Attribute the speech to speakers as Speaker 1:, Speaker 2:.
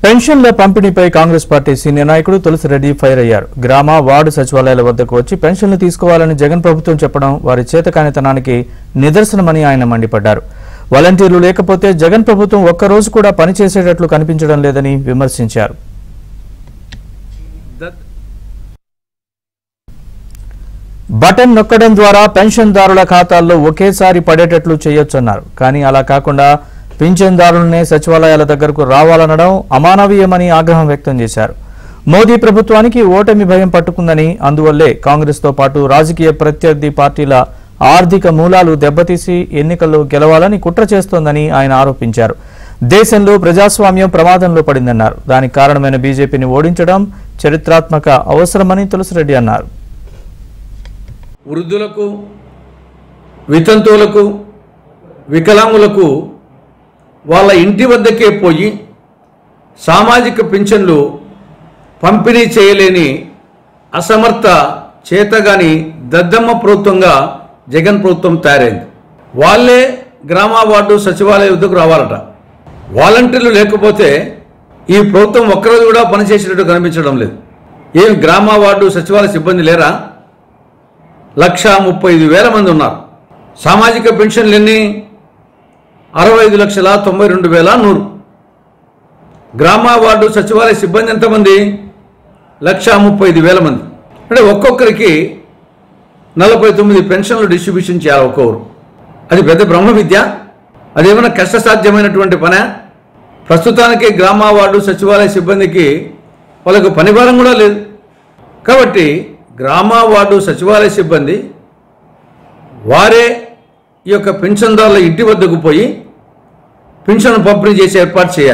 Speaker 1: పెన్షన్ల పంపిణీపై Congress party senior నాయకుడు Tulasi Reddy fire అయ్యారు. గ్రామ వార్డు సచివాలయాల వద్దకు వచ్చి పెన్షన్లు తీసుకోవాలని జగన్ ప్రభుత్వం చెప్పడం వారి చేతకానితనానికి నిదర్శనమని ఆయన మండిపడ్డారు. వాలంటీర్లు లేకపోతే జగన్ ప్రభుత్వం ఒక్కరోజు కూడా పనిచేసేటట్లు కనిపించడం లేదని విమర్శించారు. బటన్ నొక్కడం ద్వారా పెన్షన్దారుల ఖాతాల్లో ఒకేసారి పడేటట్లు చేయొచ్చన్నారు. కానీ అలా కాకుండా పింఛన్దారులనే సచివాలయాల దగ్గరకు రావాలనడం అమానవీయమని ఆగ్రహం వ్యక్తం చేశారు. మోదీ ప్రభుత్వానికి ఓటమి భయం పట్టుకుందని, అందువల్లే కాంగ్రెస్తో పాటు రాజకీయ ప్రత్యర్థి పార్టీల ఆర్థిక మూలాలు దెబ్బతీసి ఎన్నికల్లో గెలవాలని కుట్ర చేస్తోందని ఆయన ఆరోపించారు. దేశంలో ప్రజాస్వామ్యం ప్రమాదంలో పడిందన్నారు. దానికి కారణమైన బీజేపీని ఓడించడం చరిత్రాత్మక అవసరమని తులసిరెడ్డి అన్నారు.
Speaker 2: వృద్ధులకు, వితంతువులకు, వికలాంగులకు వాళ్ళ ఇంటి వద్దకే పోయి సామాజిక పింఛన్లు పంపిణీ చేయలేని అసమర్థ చేతగాని దద్దమ్మ ప్రభుత్వంగా జగన్ ప్రభుత్వం తయారైంది. వాళ్ళే గ్రామ వార్డు సచివాలయ వద్దకు రావాలట. వాలంటీర్లు లేకపోతే ఈ ప్రభుత్వం ఒక్కరోజు కూడా పనిచేసేటట్టు కనిపించడం లేదు. ఏం గ్రామ వార్డు సచివాలయ సిబ్బంది లేరా? 1,35,000 మంది ఉన్నారు. సామాజిక పెన్షన్లు ఎన్ని? 65,92,100. గ్రామ వార్డు సచివాలయ సిబ్బంది ఎంతమంది? 1,35,000 మంది. అంటే ఒక్కొక్కరికి 49 పెన్షన్లు డిస్ట్రిబ్యూషన్ చేయాలి ఒక్కొక్కరు. అది పెద్ద బ్రహ్మ విద్య? అదేమైనా కష్టసాధ్యమైనటువంటి పనే? ప్రస్తుతానికి గ్రామ వార్డు సచివాలయ సిబ్బందికి వాళ్ళకు పనిభారం కూడా లేదు. కాబట్టి గ్రామ వార్డు సచివాలయ సిబ్బంది వారే ఈ యొక్క పెన్షన్దారుల ఇంటి వద్దకు పోయి పెన్షన్ పంపిణీ చేసే ఏర్పాటు చేయాలి.